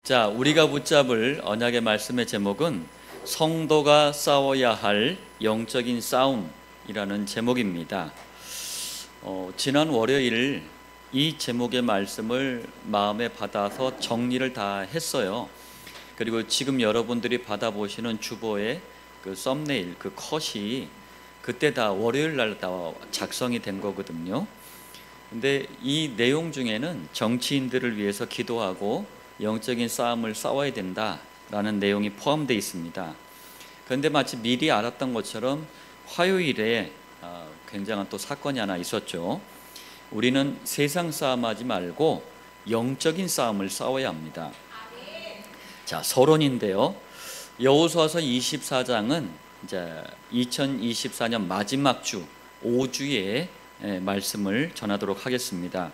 자, 우리가 붙잡을 언약의 말씀의 제목은 성도가 싸워야 할 영적인 싸움이라는 제목입니다. 지난 월요일 이 제목의 말씀을 마음에 받아서 정리를 다 했어요. 그리고 지금 여러분들이 받아보시는 주보의 그 썸네일, 그 컷이 그때 다 월요일 날 다 작성이 된 거거든요. 근데 이 내용 중에는 정치인들을 위해서 기도하고 영적인 싸움을 싸워야 된다라는 내용이 포함되어 있습니다. 그런데 마치 미리 알았던 것처럼 화요일에 굉장한 또 사건이 하나 있었죠. 우리는 세상 싸움하지 말고 영적인 싸움을 싸워야 합니다. 자, 서론인데요. 여호수아서 24장은 이제 2024년 마지막 주 5주의 말씀을 전하도록 하겠습니다.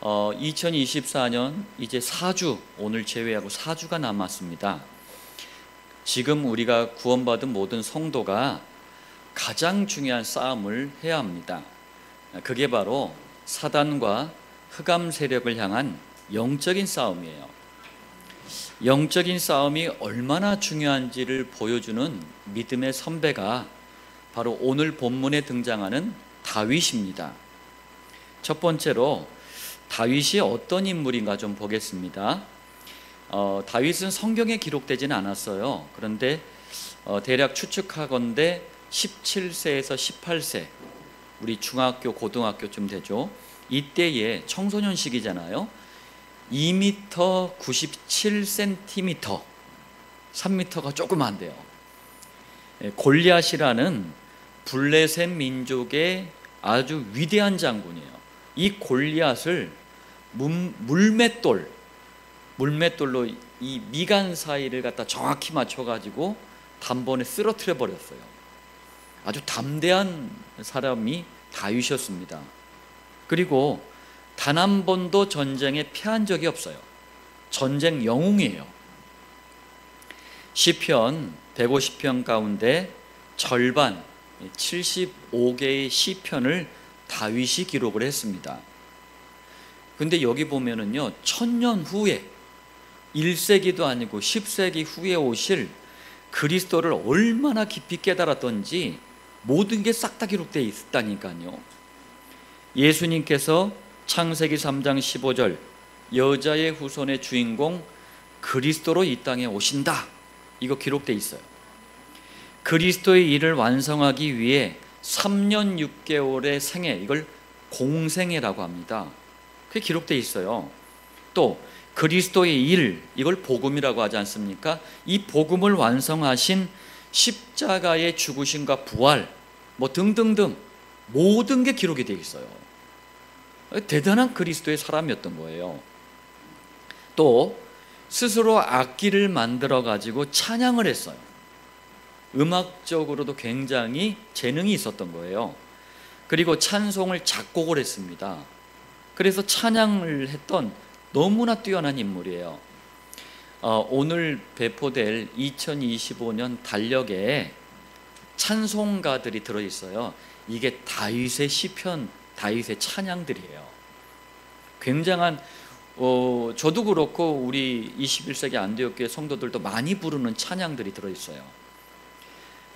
2024년 이제 4주, 오늘 제외하고 4주가 남았습니다. 지금 우리가 구원받은 모든 성도가 가장 중요한 싸움을 해야 합니다. 그게 바로 사단과 흑암 세력을 향한 영적인 싸움이에요. 영적인 싸움이 얼마나 중요한지를 보여주는 믿음의 선배가 바로 오늘 본문에 등장하는 다윗입니다. 첫 번째로 다윗이 어떤 인물인가 좀 보겠습니다. 다윗은 성경에 기록되지는 않았어요. 그런데 대략 추측하건대 17세에서 18세, 우리 중학교, 고등학교쯤 되죠. 이때의 청소년 시기잖아요. 2m 97cm, 3m가 조금 안 돼요. 골리앗이라는 블레셋 민족의 아주 위대한 장군이에요. 이 골리앗을 물맷돌로 이 미간 사이를 갖다 정확히 맞춰가지고 단번에 쓰러뜨려 버렸어요. 아주 담대한 사람이 다윗이었습니다. 그리고 단 한 번도 전쟁에 패한 적이 없어요. 전쟁 영웅이에요. 시편 150편 가운데 절반 75개의 시편을 다윗이 기록을 했습니다. 근데 여기 보면은요, 1000년 후에 1세기도 아니고 10세기 후에 오실 그리스도를 얼마나 깊이 깨달았던지 모든 게 싹 다 기록되어 있다니까요. 예수님께서 창세기 3장 15절 여자의 후손의 주인공 그리스도로 이 땅에 오신다, 이거 기록되어 있어요. 그리스도의 일을 완성하기 위해 3년 6개월의 생애, 이걸 공생애라고 합니다. 그게 기록되어 있어요. 또 그리스도의 일, 이걸 복음이라고 하지 않습니까? 이 복음을 완성하신 십자가의 죽으심과 부활, 뭐 등등등 모든 게 기록이 되어 있어요. 대단한 그리스도의 사람이었던 거예요. 또 스스로 악기를 만들어 가지고 찬양을 했어요. 음악적으로도 굉장히 재능이 있었던 거예요. 그리고 찬송을 작곡을 했습니다. 그래서 찬양을 했던 너무나 뛰어난 인물이에요. 오늘 배포될 2025년 달력에 찬송가들이 들어있어요. 이게 다윗의 시편, 다윗의 찬양들이에요. 굉장한 저도 그렇고 우리 21세기 안디옥교회 성도들도 많이 부르는 찬양들이 들어있어요.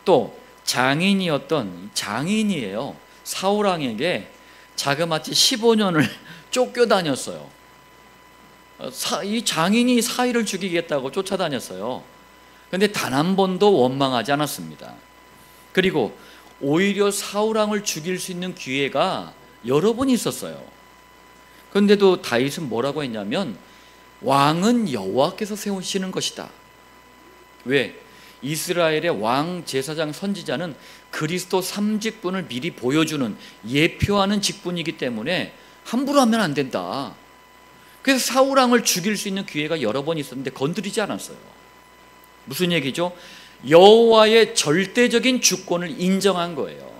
또 장인이에요. 사울왕에게 자그마치 15년을 쫓겨다녔어요. 이 장인이 사위를 죽이겠다고 쫓아다녔어요. 그런데 단 한 번도 원망하지 않았습니다. 그리고 오히려 사울왕을 죽일 수 있는 기회가 여러 번 있었어요. 그런데도 다윗은 뭐라고 했냐면, 왕은 여호와께서 세우시는 것이다. 왜? 이스라엘의 왕, 제사장, 선지자는 그리스도 3직분을 미리 보여주는, 예표하는 직분이기 때문에 함부로 하면 안 된다. 그래서 사울왕을 죽일 수 있는 기회가 여러 번 있었는데 건드리지 않았어요. 무슨 얘기죠? 여호와의 절대적인 주권을 인정한 거예요.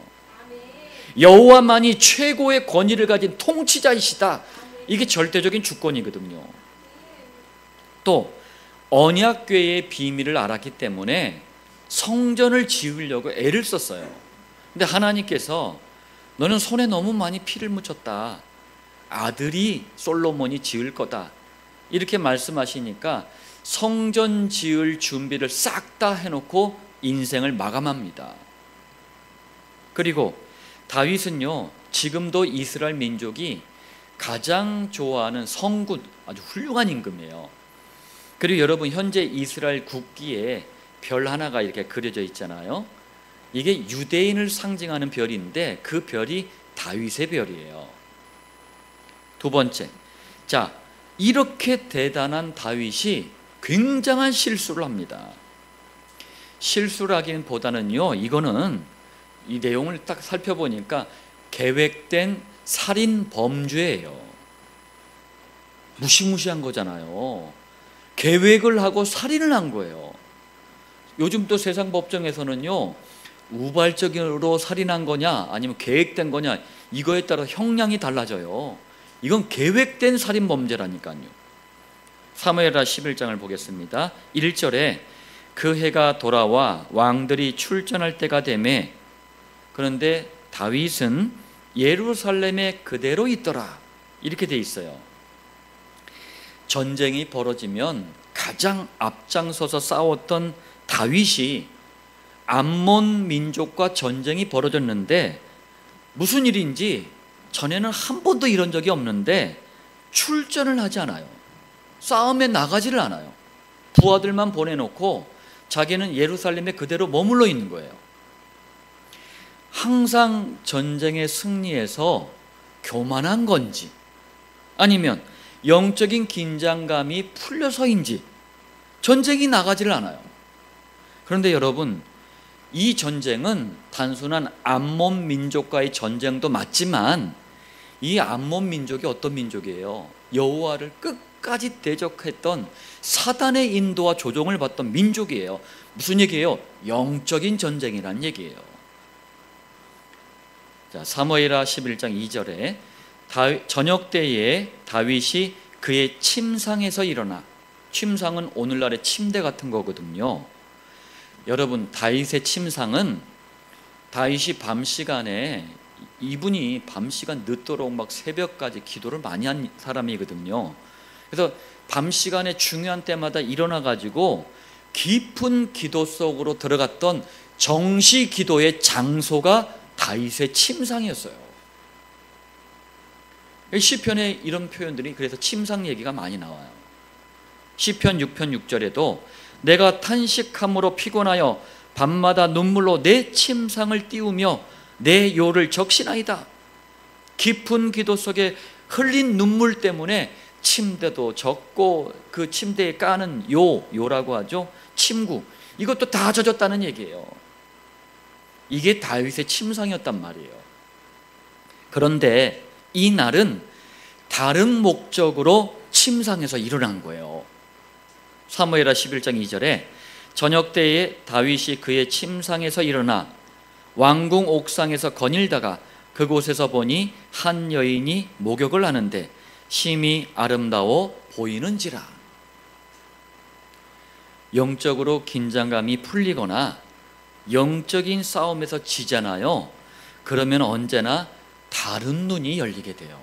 여호와만이 최고의 권위를 가진 통치자이시다. 이게 절대적인 주권이거든요. 또 언약궤의 비밀을 알았기 때문에 성전을 지으려고 애를 썼어요. 근데 하나님께서 너는 손에 너무 많이 피를 묻혔다. 아들이 솔로몬이 지을 거다. 이렇게 말씀하시니까 성전 지을 준비를 싹 다 해놓고 인생을 마감합니다. 그리고 다윗은요, 지금도 이스라엘 민족이 가장 좋아하는 성군, 아주 훌륭한 임금이에요. 그리고 여러분, 현재 이스라엘 국기에 별 하나가 이렇게 그려져 있잖아요. 이게 유대인을 상징하는 별인데 그 별이 다윗의 별이에요. 두 번째, 자, 이렇게 대단한 다윗이 굉장한 실수를 합니다. 실수를 하기보다는요, 이거는 이 내용을 딱 살펴보니까 계획된 살인 범죄예요. 무시무시한 거잖아요. 계획을 하고 살인을 한 거예요. 요즘 또 세상 법정에서는요, 우발적으로 살인한 거냐 아니면 계획된 거냐, 이거에 따라 형량이 달라져요. 이건 계획된 살인 범죄라니까요. 사무엘하 11장을 보겠습니다. 1절에 그 해가 돌아와 왕들이 출전할 때가 되매 그런데 다윗은 예루살렘에 그대로 있더라, 이렇게 돼 있어요. 전쟁이 벌어지면 가장 앞장서서 싸웠던 다윗이 암몬 민족과 전쟁이 벌어졌는데 무슨 일인지 전에는 한 번도 이런 적이 없는데 출전을 하지 않아요. 싸움에 나가지를 않아요. 부하들만 보내놓고 자기는 예루살렘에 그대로 머물러 있는 거예요. 항상 전쟁에 승리해서 교만한 건지 아니면 영적인 긴장감이 풀려서인지 전쟁이 나가지를 않아요. 그런데 여러분, 이 전쟁은 단순한 암몬 민족과의 전쟁도 맞지만 이 암몬 민족이 어떤 민족이에요? 여호와를 끝까지 대적했던 사단의 인도와 조종을 받던 민족이에요. 무슨 얘기예요? 영적인 전쟁이란 얘기예요. 자, 사무엘하 11장 2절에 저녁 때에 다윗이 그의 침상에서 일어나, 침상은 오늘날의 침대 같은 거거든요. 여러분, 다윗의 침상은 다윗이 밤 시간에, 이분이 밤 시간 늦도록 막 새벽까지 기도를 많이 한 사람이거든요. 그래서 밤 시간에 중요한 때마다 일어나 가지고 깊은 기도 속으로 들어갔던 정시 기도의 장소가 다윗의 침상이었어요. 시편에 이런 표현들이, 그래서 침상 얘기가 많이 나와요. 시편 6편 6절에도 내가 탄식함으로 피곤하여 밤마다 눈물로 내 침상을 띄우며 내 요를 적시나이다. 깊은 기도 속에 흘린 눈물 때문에 침대도 젖고 그 침대에 까는 요라고 하죠. 침구, 이것도 다 젖었다는 얘기예요. 이게 다윗의 침상이었단 말이에요. 그런데 이 날은 다른 목적으로 침상에서 일어난 거예요. 사무엘하 11장 2절에 저녁 때에 다윗이 그의 침상에서 일어나 왕궁 옥상에서 거닐다가 그곳에서 보니 한 여인이 목욕을 하는데 심히 아름다워 보이는지라. 영적으로 긴장감이 풀리거나 영적인 싸움에서 지잖아요. 그러면 언제나 다른 눈이 열리게 돼요.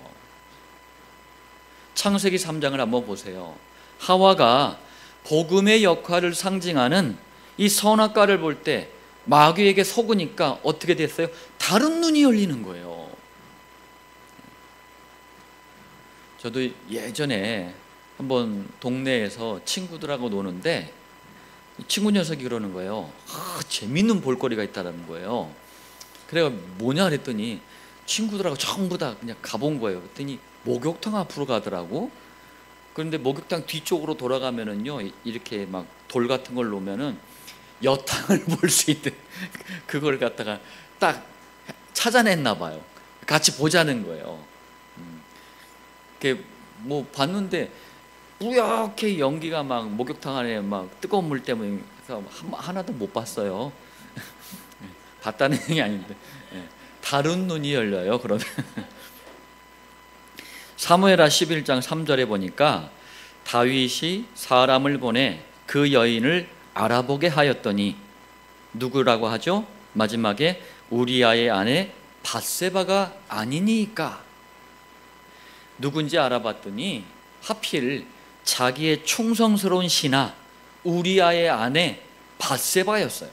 창세기 3장을 한번 보세요. 하와가 복음의 역할을 상징하는 이 선악과를 볼 때 마귀에게 속으니까 어떻게 됐어요? 다른 눈이 열리는 거예요. 저도 예전에 한번 동네에서 친구들하고 노는데 친구 녀석이 그러는 거예요. 재밌는 볼거리가 있다는 거예요. 그래가 뭐냐 그랬더니 친구들하고 전부 다 그냥 가본 거예요. 그랬더니 목욕탕 앞으로 가더라고. 그런데 목욕탕 뒤쪽으로 돌아가면은요, 이렇게 막 돌 같은 걸 놓으면은 여탕을 볼 수 있는 그걸 갖다가 딱 찾아냈나 봐요. 같이 보자는 거예요. 뭐 봤는데 뿌옇게 연기가 막 목욕탕 안에 막 뜨거운 물 때문에 하나도 못 봤어요. 봤다는 얘기 아닌데 다른 눈이 열려요. 그러면 사무엘하 11장 3절에 보니까 다윗이 사람을 보내 그 여인을 알아보게 하였더니 누구라고 하죠? 마지막에 우리아의 아내 밧세바가 아니니까. 누군지 알아봤더니 하필 자기의 충성스러운 신하 우리아의 아내 밧세바였어요.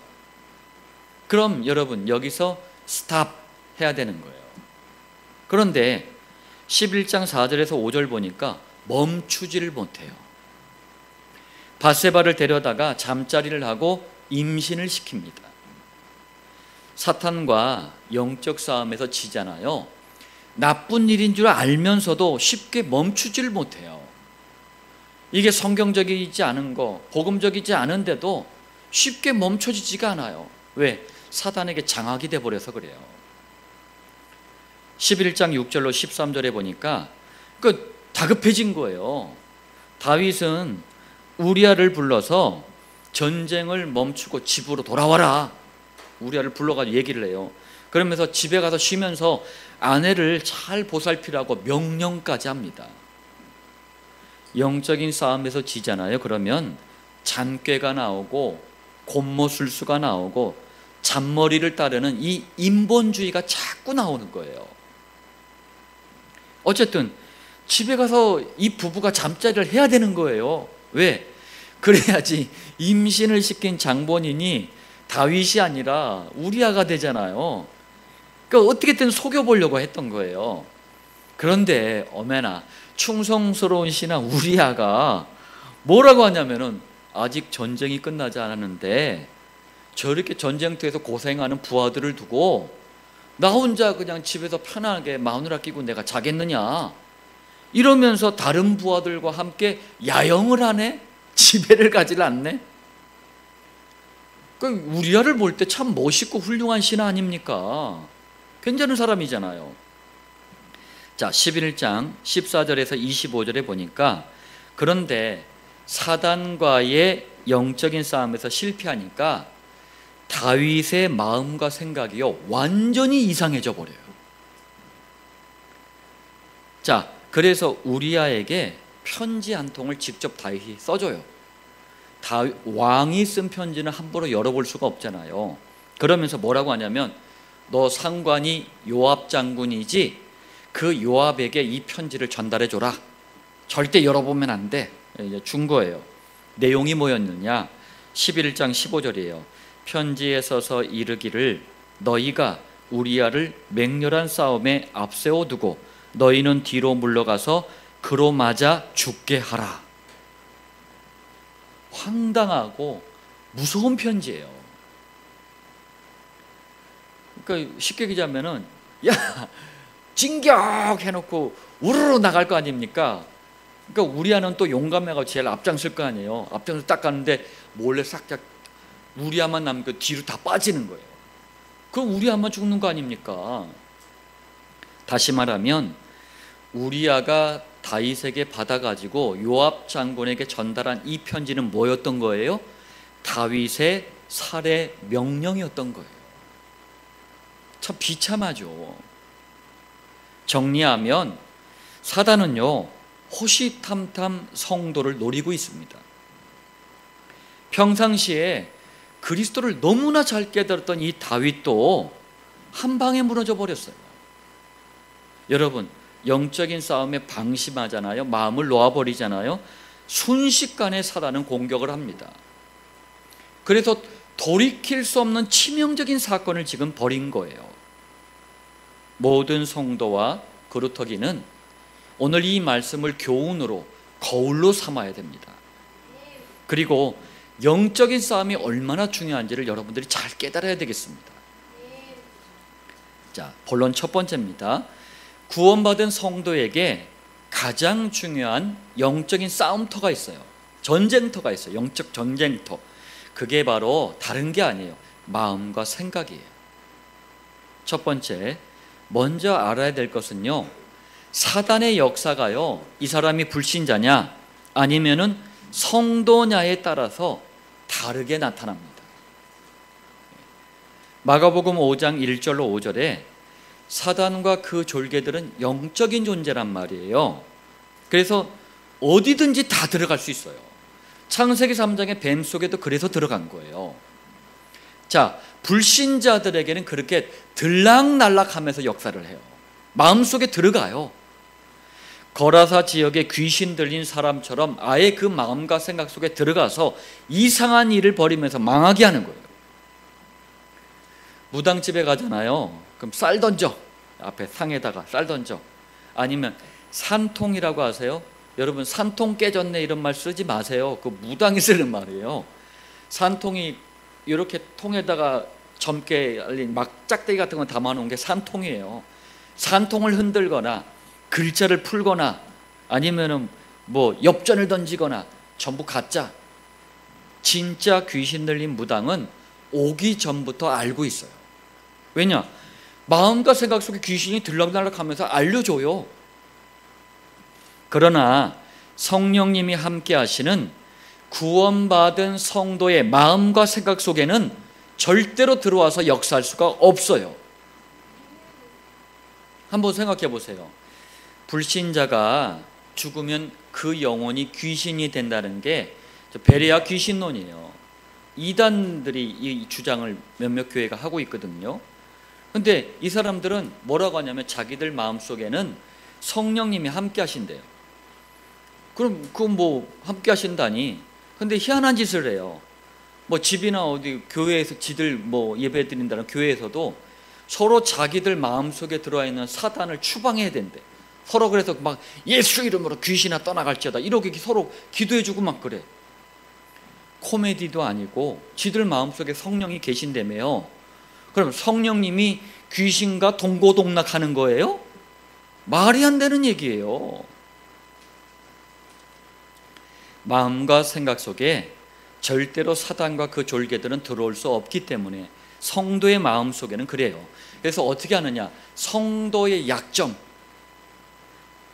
그럼 여러분 여기서 스탑 해야 되는 거예요. 그런데 11장 4절에서 5절 보니까 멈추지를 못해요. 밧세바를 데려다가 잠자리를 하고 임신을 시킵니다. 사탄과 영적 싸움에서 지잖아요. 나쁜 일인 줄 알면서도 쉽게 멈추지를 못해요. 이게 성경적이지 않은 거, 복음적이지 않은데도 쉽게 멈춰지지가 않아요. 왜? 사단에게 장악이 돼버려서 그래요. 11장 6절로 13절에 보니까 다급해진 거예요. 다윗은 우리아를 불러서 전쟁을 멈추고 집으로 돌아와라. 우리아를 불러가지고 얘기를 해요. 그러면서 집에 가서 쉬면서 아내를 잘 보살피라고 명령까지 합니다. 영적인 싸움에서 지잖아요. 그러면 잔꾀가 나오고 곤모술수가 나오고 잔머리를 따르는 이 인본주의가 자꾸 나오는 거예요. 어쨌든 집에 가서 이 부부가 잠자리를 해야 되는 거예요. 왜? 그래야지 임신을 시킨 장본인이 다윗이 아니라 우리아가 되잖아요. 그러니까 어떻게든 속여보려고 했던 거예요. 그런데 어메나 충성스러운 신하 우리아가 뭐라고 하냐면은 아직 전쟁이 끝나지 않았는데 저렇게 전쟁터에서 고생하는 부하들을 두고 나 혼자 그냥 집에서 편하게 마누라 끼고 내가 자겠느냐, 이러면서 다른 부하들과 함께 야영을 하네? 지배를 가지를 않네? 우리아를 볼 때 참 멋있고 훌륭한 신하 아닙니까? 괜찮은 사람이잖아요. 자, 11장 14절에서 25절에 보니까 그런데 사단과의 영적인 싸움에서 실패하니까 다윗의 마음과 생각이요 완전히 이상해져 버려요. 자, 그래서 우리아에게 편지 한 통을 직접 다윗이 써줘요. 왕이 쓴 편지는 함부로 열어볼 수가 없잖아요. 그러면서 뭐라고 하냐면 너 상관이 요압 장군이지, 그 요압에게 이 편지를 전달해 줘라. 절대 열어보면 안 돼. 이제 준 거예요. 내용이 뭐였느냐? 11장 15절이에요. 편지에 써서 이르기를 너희가 우리아를 맹렬한 싸움에 앞세워 두고 너희는 뒤로 물러가서 그로 맞아 죽게 하라. 황당하고 무서운 편지예요. 그러니까 쉽게 얘기하면은 야 진격 해놓고 우르르 나갈 거 아닙니까? 그러니까 우리아는 또 용감해가지고 제일 앞장설 거 아니에요. 앞장서 딱 가는데 몰래 싹 우리아만 남고 뒤로 다 빠지는 거예요. 그럼 우리아만 죽는 거 아닙니까? 다시 말하면 우리아가 다윗에게 받아가지고 요압 장군에게 전달한 이 편지는 뭐였던 거예요? 다윗의 살해 명령이었던 거예요. 참 비참하죠. 정리하면 사단은요 호시탐탐 성도를 노리고 있습니다. 평상시에 그리스도를 너무나 잘 깨달았던 이 다윗도 한 방에 무너져 버렸어요. 여러분, 영적인 싸움에 방심하잖아요. 마음을 놓아버리잖아요. 순식간에 사단은 공격을 합니다. 그래서 돌이킬 수 없는 치명적인 사건을 지금 벌인 거예요. 모든 성도와 그루터기는 오늘 이 말씀을 교훈으로 거울로 삼아야 됩니다. 그리고 영적인 싸움이 얼마나 중요한지를 여러분들이 잘 깨달아야 되겠습니다. 자, 본론 첫 번째입니다. 구원받은 성도에게 가장 중요한 영적인 싸움터가 있어요. 전쟁터가 있어요. 영적 전쟁터. 그게 바로 다른 게 아니에요. 마음과 생각이에요. 첫 번째, 먼저 알아야 될 것은요, 사단의 역사가요, 이 사람이 불신자냐 아니면은 성도냐에 따라서 다르게 나타납니다. 마가복음 5장 1절로 5절에 사단과 그 졸개들은 영적인 존재란 말이에요. 그래서 어디든지 다 들어갈 수 있어요. 창세기 3장의 뱀 속에도 그래서 들어간 거예요. 자, 불신자들에게는 그렇게 들락날락하면서 역사를 해요. 마음속에 들어가요. 거라사 지역에 귀신 들린 사람처럼 아예 그 마음과 생각 속에 들어가서 이상한 일을 벌이면서 망하게 하는 거예요. 무당집에 가잖아요. 그럼 쌀 던져. 앞에 상에다가 쌀 던져. 아니면 산통이라고 하세요? 여러분, 산통 깨졌네 이런 말 쓰지 마세요. 그 무당이 쓰는 말이에요. 산통이 이렇게 통에다가 젊게 알린 막짝대기 같은 거 담아놓은 게 산통이에요. 산통을 흔들거나 글자를 풀거나 아니면은 뭐 엽전을 던지거나 전부 가짜. 진짜 귀신 들린 무당은 오기 전부터 알고 있어요. 왜냐? 마음과 생각 속에 귀신이 들락날락하면서 알려줘요. 그러나 성령님이 함께 하시는 구원받은 성도의 마음과 생각 속에는 절대로 들어와서 역사할 수가 없어요. 한번 생각해 보세요. 불신자가 죽으면 그 영혼이 귀신이 된다는 게 베레아 귀신론이에요. 이단들이 이 주장을 몇몇 교회가 하고 있거든요. 근데 이 사람들은 뭐라고 하냐면 자기들 마음속에는 성령님이 함께 하신대요. 그럼 그건 뭐 함께 하신다니. 근데 희한한 짓을 해요. 뭐 집이나 어디 교회에서 지들 뭐 예배 드린다는 교회에서도 서로 자기들 마음속에 들어와 있는 사단을 추방해야 된대. 서로 그래서 막 예수 이름으로 귀신아 떠나갈지어다 이렇게 서로 기도해주고 막 그래. 코미디도 아니고 지들 마음속에 성령이 계신다며요. 그럼 성령님이 귀신과 동고동락하는 거예요? 말이 안 되는 얘기예요. 마음과 생각 속에 절대로 사단과 그 졸개들은 들어올 수 없기 때문에 성도의 마음 속에는 그래요. 그래서 어떻게 하느냐? 성도의 약점,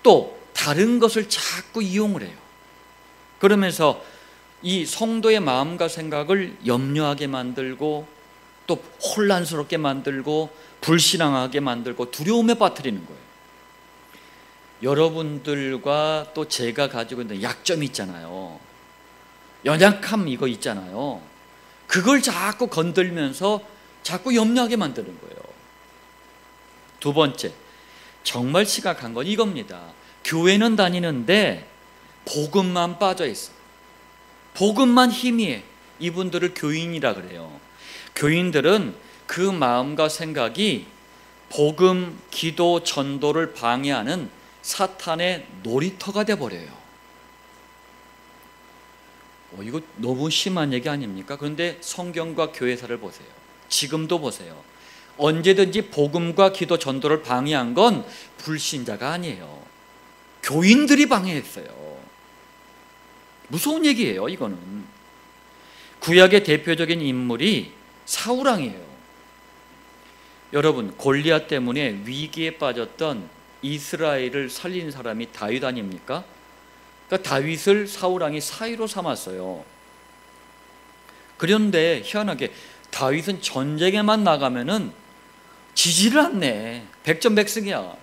또 다른 것을 자꾸 이용을 해요. 그러면서 이 성도의 마음과 생각을 염려하게 만들고 또 혼란스럽게 만들고 불신앙하게 만들고 두려움에 빠뜨리는 거예요. 여러분들과 또 제가 가지고 있는 약점이 있잖아요. 연약함 이거 있잖아요. 그걸 자꾸 건들면서 자꾸 염려하게 만드는 거예요. 두 번째, 정말 심각한 건 이겁니다. 교회는 다니는데 복음만 빠져 있어. 복음만 희미해. 이분들을 교인이라 그래요. 교인들은 그 마음과 생각이 복음, 기도, 전도를 방해하는 사탄의 놀이터가 돼버려요. 이거 너무 심한 얘기 아닙니까? 그런데 성경과 교회사를 보세요. 지금도 보세요. 언제든지 복음과 기도, 전도를 방해한 건 불신자가 아니에요. 교인들이 방해했어요. 무서운 얘기예요, 이거는. 구약의 대표적인 인물이 사울왕이에요. 여러분, 골리앗 때문에 위기에 빠졌던 이스라엘을 살린 사람이 다윗 아닙니까? 그러니까 다윗을 사울왕이 사위로 삼았어요. 그런데 희한하게 다윗은 전쟁에만 나가면은 지지를 않네. 백전백승이야.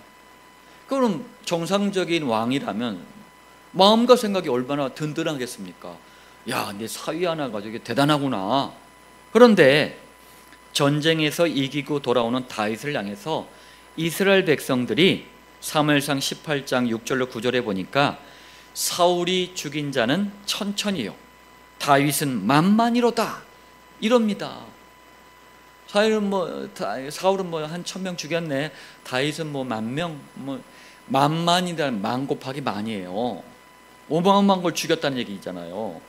그럼 정상적인 왕이라면 마음과 생각이 얼마나 든든하겠습니까? 야, 내 사위 하나 가지고 대단하구나. 그런데 전쟁에서 이기고 돌아오는 다윗을 향해서 이스라엘 백성들이 사무엘상 18장 6절로 9절에 보니까 사울이 죽인 자는 천천히요, 다윗은 만만이로다 이럽니다. 사울은 뭐 한 1000명 죽였네. 다윗은 뭐 10,000명, 뭐 만만이란 만 곱하기 만이에요. 어마어마한 걸 죽였다는 얘기잖아요.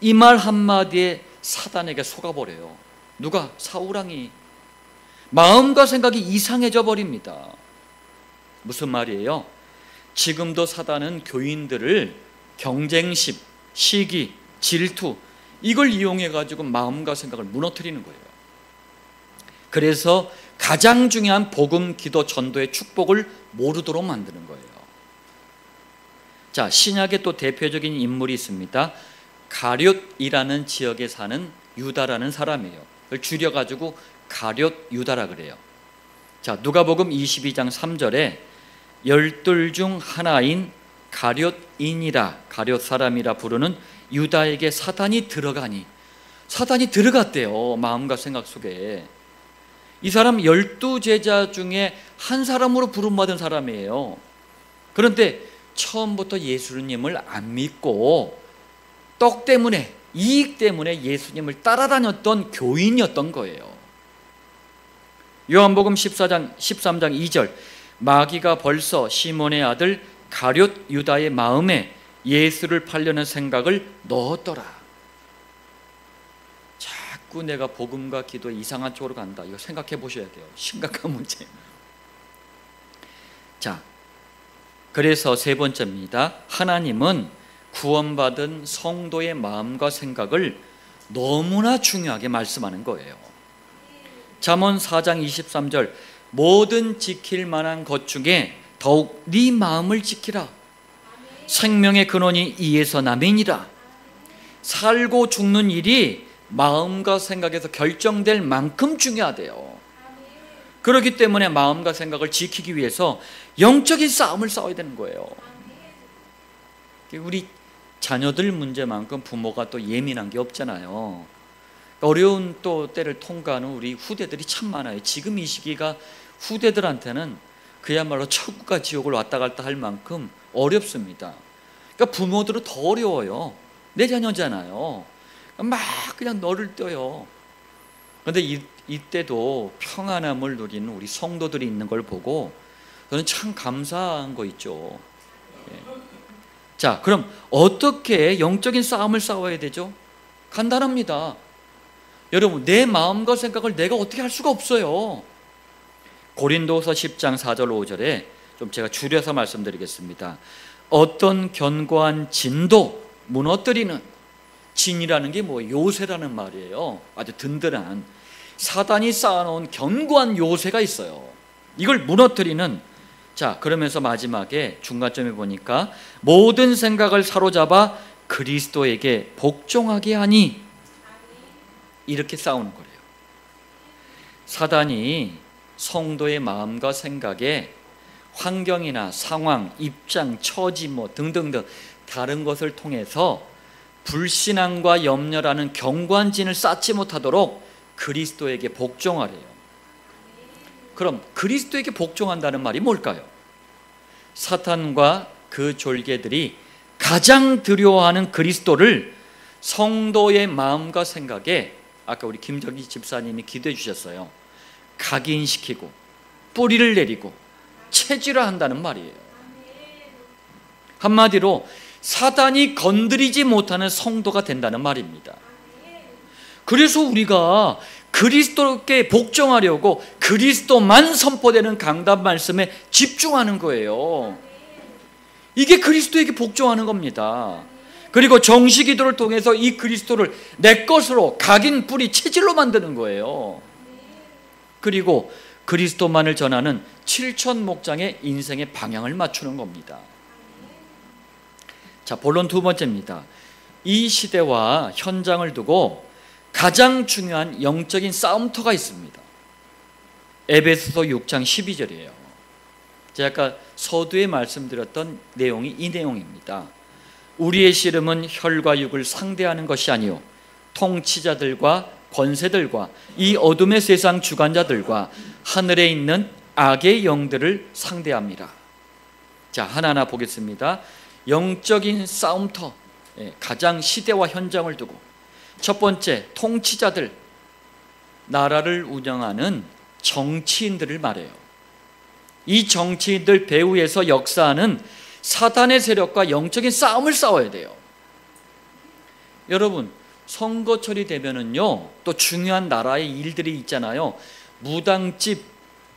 이 말 한마디에 사단에게 속아버려요. 누가? 사울왕이. 마음과 생각이 이상해져 버립니다. 무슨 말이에요? 지금도 사단은 교인들을 경쟁심, 시기, 질투 이걸 이용해 가지고 마음과 생각을 무너뜨리는 거예요. 그래서 가장 중요한 복음, 기도, 전도의 축복을 모르도록 만드는 거예요. 자, 신약에 또 대표적인 인물이 있습니다. 가룟이라는 지역에 사는 유다라는 사람이에요. 그걸 줄여가지고 가룟 유다라 그래요. 자, 누가복음 22장 3절에 열둘 중 하나인 가룟인이라, 가룟 사람이라 부르는 유다에게 사탄이 들어가니, 사탄이 들어갔대요. 마음과 생각 속에. 이 사람 12제자 중에 한 사람으로 부름받은 사람이에요. 그런데 처음부터 예수님을 안 믿고 떡 때문에, 이익 때문에 예수님을 따라다녔던 교인이었던 거예요. 요한복음 13장 2절, 마귀가 벌써 시몬의 아들 가룟 유다의 마음에 예수를 팔려는 생각을 넣었더라. 자꾸 내가 복음과 기도에 이상한 쪽으로 간다. 이거 생각해 보셔야 돼요. 심각한 문제. 자, 그래서 세 번째입니다. 하나님은 구원받은 성도의 마음과 생각을 너무나 중요하게 말씀하는 거예요. 잠언 4장 23절, 모든 지킬 만한 것 중에 더욱 네 마음을 지키라. 생명의 근원이 이에서 남이니라. 살고 죽는 일이 마음과 생각에서 결정될 만큼 중요하대요. 그렇기 때문에 마음과 생각을 지키기 위해서 영적인 싸움을 싸워야 되는 거예요. 우리 자녀들 문제만큼 부모가 또 예민한 게 없잖아요. 어려운 또 때를 통과하는 우리 후대들이 참 많아요. 지금 이 시기가 후대들한테는 그야말로 천국과 지옥을 왔다 갔다 할 만큼 어렵습니다. 그러니까 부모들은 더 어려워요. 내 자녀잖아요. 막 그냥 너를 떠요. 그런데 이때도 평안함을 누리는 우리 성도들이 있는 걸 보고 저는 참 감사한 거 있죠. 자, 그럼 어떻게 영적인 싸움을 싸워야 되죠? 간단합니다. 여러분, 내 마음과 생각을 내가 어떻게 할 수가 없어요. 고린도서 10장 4절 5절에 좀 제가 줄여서 말씀드리겠습니다. 어떤 견고한 진도 무너뜨리는, 진이라는 게 뭐 요새라는 말이에요. 아주 든든한, 사단이 쌓아놓은 견고한 요새가 있어요. 이걸 무너뜨리는, 자, 그러면서 마지막에 중간점에 보니까 모든 생각을 사로잡아 그리스도에게 복종하게 하니, 이렇게 싸우는 거래요. 사단이 성도의 마음과 생각에 환경이나 상황, 입장, 처지 뭐 등등등 다른 것을 통해서 불신앙과 염려라는 견고한 진을 쌓지 못하도록 그리스도에게 복종하래요. 그럼 그리스도에게 복종한다는 말이 뭘까요? 사탄과 그 졸개들이 가장 두려워하는 그리스도를 성도의 마음과 생각에, 아까 우리 김정희 집사님이 기도해 주셨어요. 각인시키고 뿌리를 내리고 체질화한다는 말이에요. 한마디로 사단이 건드리지 못하는 성도가 된다는 말입니다. 그래서 우리가 그리스도께 복종하려고 그리스도만 선포되는 강단 말씀에 집중하는 거예요. 이게 그리스도에게 복종하는 겁니다. 그리고 정식기도를 통해서 이 그리스도를 내 것으로 각인 뿌리 체질로 만드는 거예요. 그리고 그리스도만을 전하는 7천 목장의 인생의 방향을 맞추는 겁니다. 자, 본론 두 번째입니다. 이 시대와 현장을 두고 가장 중요한 영적인 싸움터가 있습니다. 에베소서 6장 12절이에요. 제가 아까 서두에 말씀드렸던 내용이 이 내용입니다. 우리의 씨름은 혈과 육을 상대하는 것이 아니요 통치자들과 권세들과 이 어둠의 세상 주관자들과 하늘에 있는 악의 영들을 상대합니다. 자, 하나하나 보겠습니다. 영적인 싸움터, 가장 시대와 현장을 두고 첫 번째, 통치자들, 나라를 운영하는 정치인들을 말해요. 이 정치인들 배후에서 역사하는 사탄의 세력과 영적인 싸움을 싸워야 돼요. 여러분, 선거철이 되면은요, 또 중요한 나라의 일들이 있잖아요. 무당집,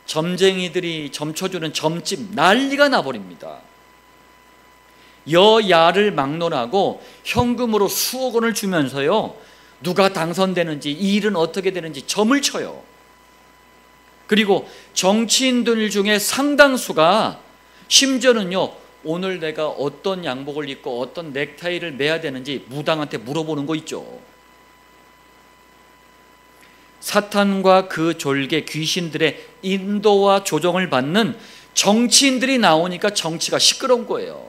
점쟁이들이 점쳐주는 점집 난리가 나버립니다. 여야를 막론하고 현금으로 수억 원을 주면서요, 누가 당선되는지, 이 일은 어떻게 되는지 점을 쳐요. 그리고 정치인들 중에 상당수가 심지어는요, 오늘 내가 어떤 양복을 입고 어떤 넥타이를 매야 되는지 무당한테 물어보는 거 있죠. 사탄과 그 졸개 귀신들의 인도와 조정을 받는 정치인들이 나오니까 정치가 시끄러운 거예요.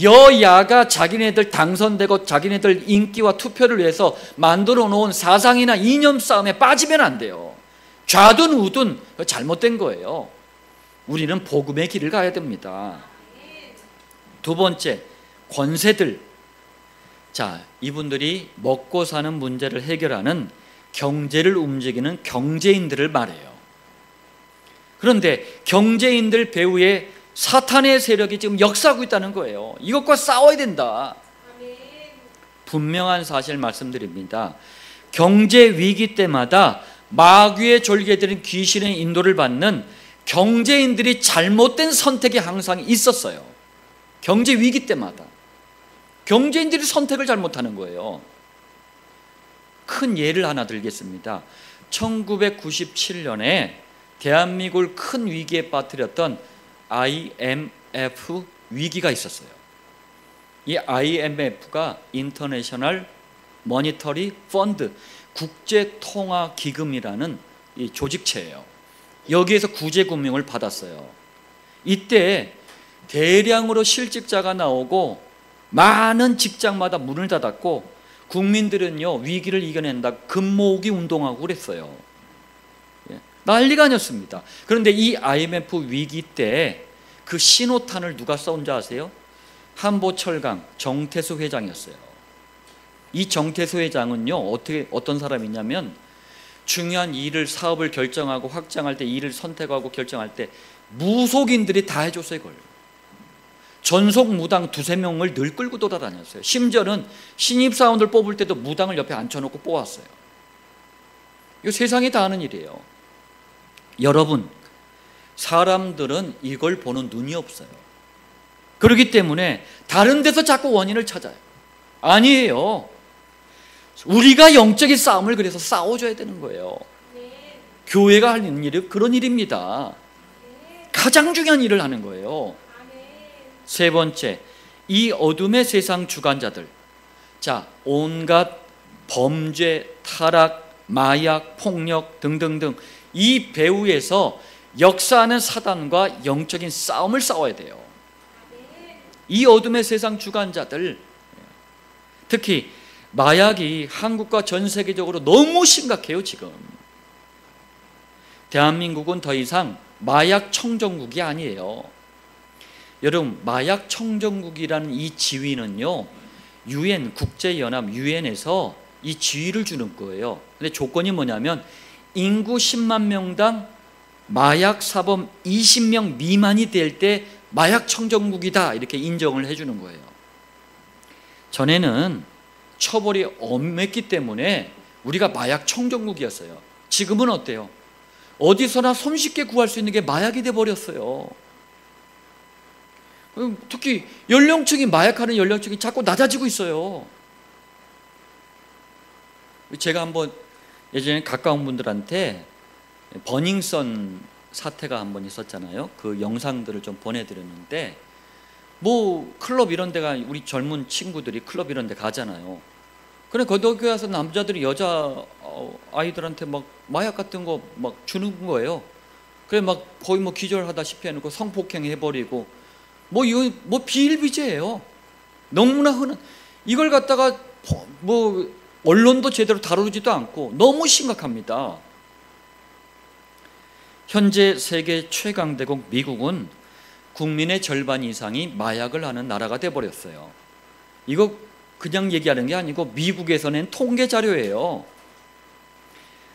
여야가 자기네들 당선되고 자기네들 인기와 투표를 위해서 만들어 놓은 사상이나 이념 싸움에 빠지면 안 돼요. 좌든 우든 잘못된 거예요. 우리는 복음의 길을 가야 됩니다. 두 번째, 권세들. 자, 이분들이 먹고 사는 문제를 해결하는 경제를 움직이는 경제인들을 말해요. 그런데 경제인들 배후에 사탄의 세력이 지금 역사하고 있다는 거예요. 이것과 싸워야 된다. 분명한 사실 말씀드립니다. 경제 위기 때마다 마귀의 졸개들은 귀신의 인도를 받는 경제인들이 잘못된 선택이 항상 있었어요. 경제 위기 때마다 경제인들이 선택을 잘못하는 거예요. 큰 예를 하나 들겠습니다. 1997년에 대한민국을 큰 위기에 빠뜨렸던 IMF 위기가 있었어요. 이 IMF가 인터내셔널 머니터리 펀드, 국제통화기금이라는 이 조직체예요. 여기에서 구제금융을 받았어요. 이때 대량으로 실직자가 나오고 많은 직장마다 문을 닫았고 국민들은요, 위기를 이겨낸다 금모으기 운동하고 그랬어요. 난리가 아니었습니다. 그런데 이 IMF 위기 때 그 신호탄을 누가 쏜 줄 아세요? 한보철강 정태수 회장이었어요. 이 정태수 회장은요, 어떤 사람이냐면 중요한 일을, 사업을 결정하고 확장할 때, 일을 선택하고 결정할 때 무속인들이 다 해줬어요. 이걸 전속 무당 두세 명을 늘 끌고 돌아다녔어요. 심지어는 신입사원들 뽑을 때도 무당을 옆에 앉혀놓고 뽑았어요. 이거 세상이 다 아는 일이에요. 여러분, 사람들은 이걸 보는 눈이 없어요. 그렇기 때문에 다른 데서 자꾸 원인을 찾아요. 아니에요. 우리가 영적인 싸움을 그래서 싸워줘야 되는 거예요. 교회가 하는 일이 그런 일입니다. 가장 중요한 일을 하는 거예요. 세 번째, 이 어둠의 세상 주관자들. 자, 온갖 범죄, 타락, 마약, 폭력 등등등 이 배후에서 역사하는 사단과 영적인 싸움을 싸워야 돼요. 이 어둠의 세상 주관자들, 특히 마약이 한국과 전 세계적으로 너무 심각해요. 지금 대한민국은 더 이상 마약 청정국이 아니에요. 여러분, 마약 청정국이라는 이 지위는요, UN, 국제연합 UN에서 이 지위를 주는 거예요. 근데 조건이 뭐냐면 인구 10만 명당 마약 사범 20명 미만이 될 때 마약 청정국이다 이렇게 인정을 해주는 거예요. 전에는 처벌이 엄했기 때문에 우리가 마약 청정국이었어요. 지금은 어때요? 어디서나 손쉽게 구할 수 있는 게 마약이 돼버렸어요. 특히 연령층이, 마약하는 연령층이 자꾸 낮아지고 있어요. 제가 한번 예전에 가까운 분들한테 버닝썬 사태가 한번 있었잖아요. 그 영상들을 좀 보내드렸는데, 뭐 클럽 이런 데가, 우리 젊은 친구들이 클럽 이런 데 가잖아요. 그래, 거기 가서 남자들이 여자 아이들한테 막 마약 같은 거 막 주는 거예요. 그래, 막 거의 뭐 기절하다시피 해놓고 성폭행 해버리고, 뭐 이거 뭐 비일비재예요. 너무나 흔한, 이걸 갖다가 뭐 언론도 제대로 다루지도 않고 너무 심각합니다. 현재 세계 최강대국 미국은 국민의 절반 이상이 마약을 하는 나라가 돼버렸어요. 이거 그냥 얘기하는 게 아니고 미국에서 낸 통계 자료예요.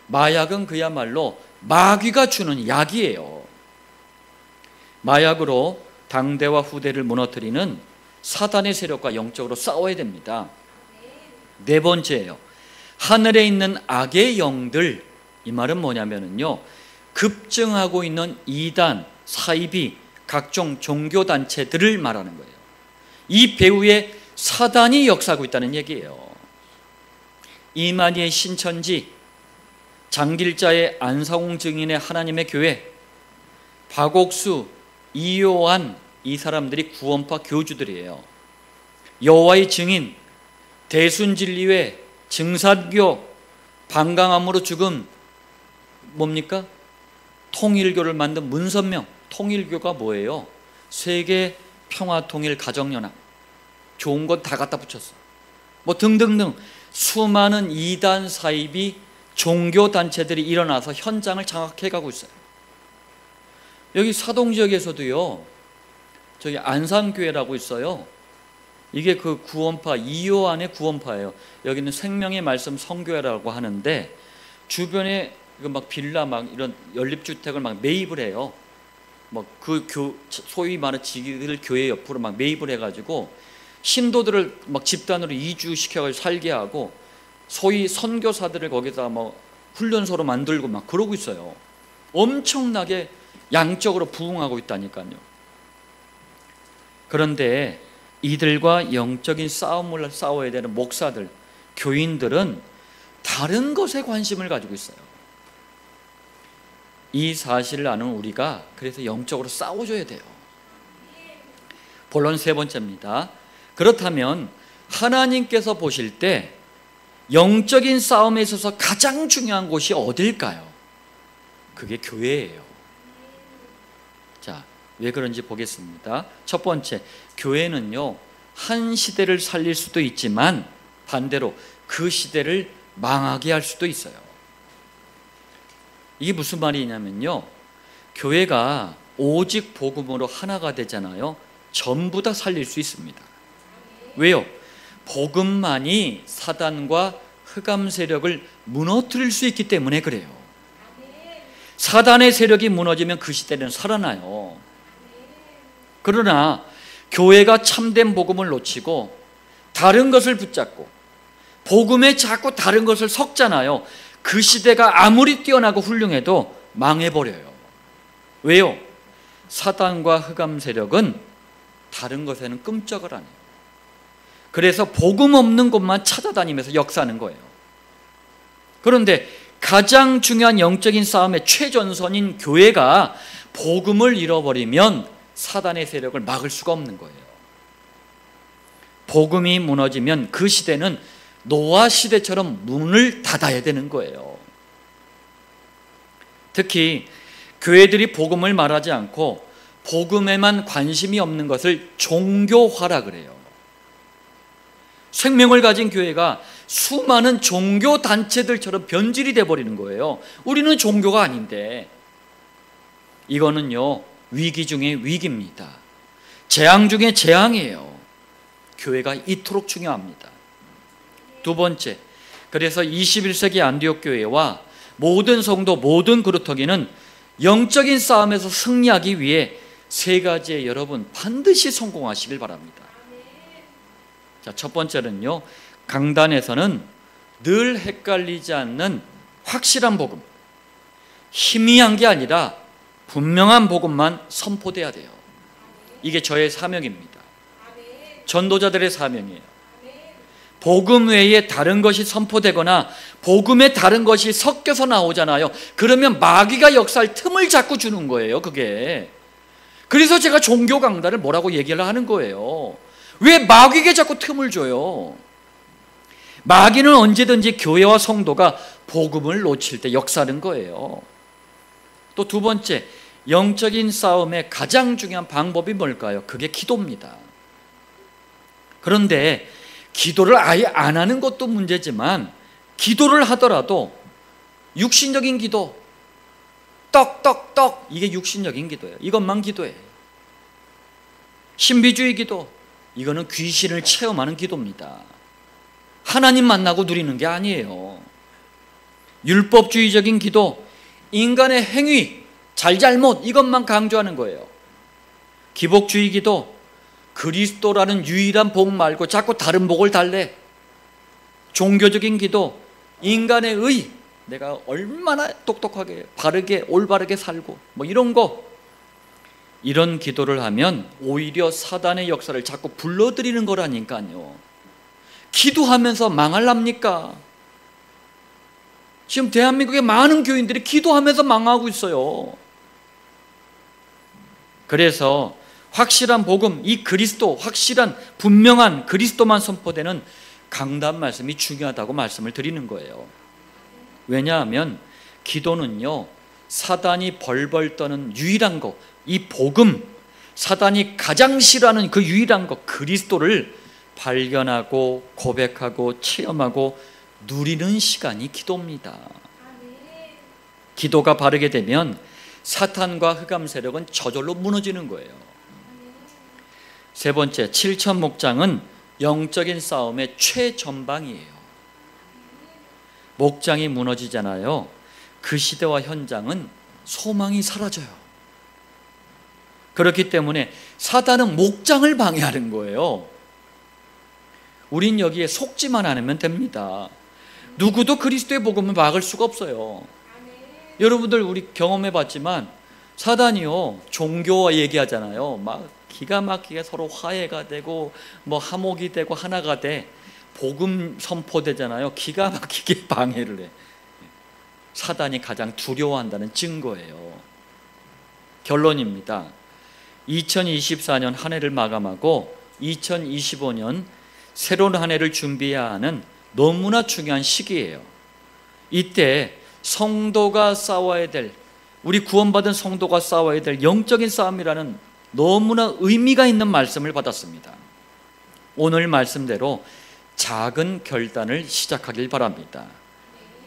마약은 그야말로 마귀가 주는 약이에요. 마약으로 당대와 후대를 무너뜨리는 사단의 세력과 영적으로 싸워야 됩니다. 네 번째예요. 하늘에 있는 악의 영들. 이 말은 뭐냐면요, 급증하고 있는 이단, 사이비, 각종 종교단체들을 말하는 거예요. 이 배후에 사단이 역사하고 있다는 얘기예요. 이만희의 신천지, 장길자의 안사홍 증인의 하나님의 교회, 박옥수, 이요한, 이 사람들이 구원파 교주들이에요. 여호와의 증인, 대순진리회, 증산교, 방강암으로 죽은 뭡니까? 통일교를 만든 문선명. 통일교가 뭐예요? 세계 평화통일 가정연합. 좋은 건 다 갖다 붙였어. 뭐 등등등 수많은 이단, 사이비, 종교단체들이 일어나서 현장을 장악해 가고 있어요. 여기 사동 지역에서도요, 저기 안산교회라고 있어요. 이게 그 구원파, 이요한의 구원파예요. 여기는 생명의 말씀 성교회라고 하는데 주변에 막 빌라 막 이런 연립주택을 막 매입을 해요. 뭐 그 소위 말하는 지기들 교회 옆으로 막 매입을 해가지고 신도들을 막 집단으로 이주시켜가지고 살게 하고 소위 선교사들을 거기다 뭐 훈련소로 만들고 막 그러고 있어요. 엄청나게 양적으로 부흥하고 있다니까요. 그런데 이들과 영적인 싸움을 싸워야 되는 목사들, 교인들은 다른 것에 관심을 가지고 있어요. 이 사실을 아는 우리가 그래서 영적으로 싸워줘야 돼요. 본론 세 번째입니다. 그렇다면 하나님께서 보실 때 영적인 싸움에 있어서 가장 중요한 곳이 어딜까요? 그게 교회예요. 자, 왜 그런지 보겠습니다. 첫 번째, 교회는요 한 시대를 살릴 수도 있지만 반대로 그 시대를 망하게 할 수도 있어요. 이게 무슨 말이냐면요, 교회가 오직 복음으로 하나가 되잖아요. 전부 다 살릴 수 있습니다. 왜요? 복음만이 사단과 흑암 세력을 무너뜨릴 수 있기 때문에 그래요. 사단의 세력이 무너지면 그 시대는 살아나요. 그러나 교회가 참된 복음을 놓치고 다른 것을 붙잡고 복음에 자꾸 다른 것을 섞잖아요. 그 시대가 아무리 뛰어나고 훌륭해도 망해버려요. 왜요? 사단과 흑암 세력은 다른 것에는 끔찍을 안 해요. 그래서 복음 없는 곳만 찾아다니면서 역사하는 거예요. 그런데 가장 중요한 영적인 싸움의 최전선인 교회가 복음을 잃어버리면 사단의 세력을 막을 수가 없는 거예요. 복음이 무너지면 그 시대는 노아 시대처럼 문을 닫아야 되는 거예요. 특히 교회들이 복음을 말하지 않고 복음에만 관심이 없는 것을 종교화라 그래요. 생명을 가진 교회가 수많은 종교 단체들처럼 변질이 돼버리는 거예요. 우리는 종교가 아닌데. 이거는요 위기 중에 위기입니다. 재앙 중에 재앙이에요. 교회가 이토록 중요합니다. 두 번째, 그래서 21세기 안디옥 교회와 모든 성도, 모든 그루터기는 영적인 싸움에서 승리하기 위해 세 가지에 여러분 반드시 성공하시길 바랍니다. 자, 첫 번째는요, 강단에서는 늘 헷갈리지 않는 확실한 복음, 희미한 게 아니라 분명한 복음만 선포돼야 돼요. 이게 저의 사명입니다. 전도자들의 사명이에요. 복음 외에 다른 것이 선포되거나 복음에 다른 것이 섞여서 나오잖아요. 그러면 마귀가 역사할 틈을 자꾸 주는 거예요, 그게. 그래서 제가 종교 강단을 뭐라고 얘기를 하는 거예요. 왜 마귀에게 자꾸 틈을 줘요? 마귀는 언제든지 교회와 성도가 복음을 놓칠 때 역사하는 거예요. 또 두 번째, 영적인 싸움의 가장 중요한 방법이 뭘까요? 그게 기도입니다. 그런데 기도를 아예 안 하는 것도 문제지만 기도를 하더라도 육신적인 기도, 떡 이게 육신적인 기도예요. 이것만 기도해. 신비주의 기도, 이거는 귀신을 체험하는 기도입니다. 하나님 만나고 누리는 게 아니에요. 율법주의적인 기도, 인간의 행위, 잘잘못 이것만 강조하는 거예요. 기복주의 기도, 그리스도라는 유일한 복 말고 자꾸 다른 복을 달래. 종교적인 기도, 인간의 의, 내가 얼마나 똑똑하게 바르게 올바르게 살고 뭐 이런 거, 이런 기도를 하면 오히려 사단의 역사를 자꾸 불러들이는 거라니까요. 기도하면서 망할랍니까? 지금 대한민국의 많은 교인들이 기도하면서 망하고 있어요. 그래서 확실한 복음, 이 그리스도, 확실한 분명한 그리스도만 선포되는 강단 말씀이 중요하다고 말씀을 드리는 거예요. 왜냐하면 기도는요, 사단이 벌벌 떠는 유일한 거, 이 복음, 사단이 가장 싫어하는 그 유일한 것, 그리스도를 발견하고 고백하고 체험하고 누리는 시간이 기도입니다. 기도가 바르게 되면 사탄과 흑암 세력은 저절로 무너지는 거예요. 세 번째, 7천 목장은 영적인 싸움의 최전방이에요. 목장이 무너지잖아요. 그 시대와 현장은 소망이 사라져요. 그렇기 때문에 사단은 목장을 방해하는 거예요. 우린 여기에 속지만 않으면 됩니다. 누구도 그리스도의 복음을 막을 수가 없어요. 여러분들 우리 경험해 봤지만 사단이요, 종교와 얘기하잖아요. 막 기가 막히게 서로 화해가 되고 뭐 화목이 되고 하나가 돼. 복음 선포되잖아요. 기가 막히게 방해를 해. 사단이 가장 두려워한다는 증거예요. 결론입니다. 2024년 한 해를 마감하고 2025년 새로운 한 해를 준비해야 하는 너무나 중요한 시기예요. 이때 성도가 싸워야 될, 우리 구원받은 성도가 싸워야 될 영적인 싸움이라는 너무나 의미가 있는 말씀을 받았습니다. 오늘 말씀대로 작은 결단을 시작하길 바랍니다.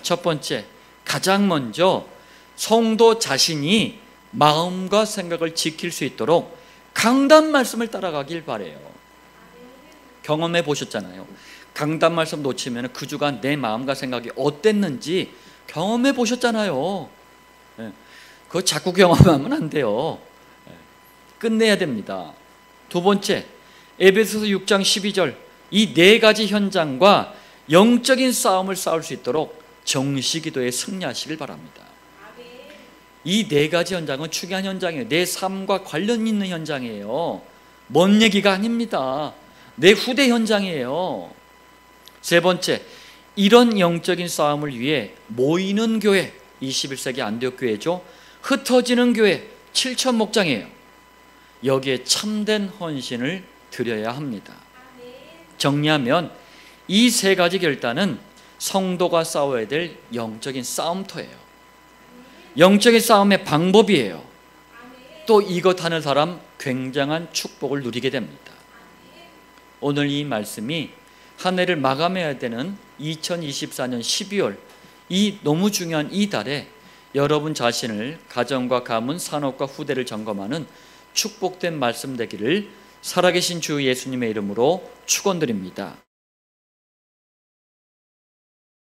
첫 번째, 가장 먼저 성도 자신이 마음과 생각을 지킬 수 있도록 강단 말씀을 따라가길 바라요. 경험해 보셨잖아요. 강단 말씀 놓치면 그 주간 내 마음과 생각이 어땠는지 경험해 보셨잖아요. 그거 자꾸 경험하면 안 돼요. 끝내야 됩니다. 두 번째, 에베소서 6장 12절, 이 네 가지 현장과 영적인 싸움을 싸울 수 있도록 정시기도에 승리하시길 바랍니다. 이 네 가지 현장은 중요한 현장이에요. 내 삶과 관련 있는 현장이에요. 먼 얘기가 아닙니다. 내 후대 현장이에요. 세 번째, 이런 영적인 싸움을 위해 모이는 교회, 21세기 안디옥 교회죠. 흩어지는 교회, 7천 목장이에요. 여기에 참된 헌신을 드려야 합니다. 정리하면 이 세 가지 결단은 성도가 싸워야 될 영적인 싸움터예요. 영적인 싸움의 방법이에요. 또 이것 하는 사람 굉장한 축복을 누리게 됩니다. 오늘 이 말씀이 한 해를 마감해야 되는 2024년 12월 이 너무 중요한 이 달에 여러분 자신을 가정과 가문, 산업과 후대를 점검하는 축복된 말씀 되기를 살아계신 주 예수님의 이름으로 축원드립니다.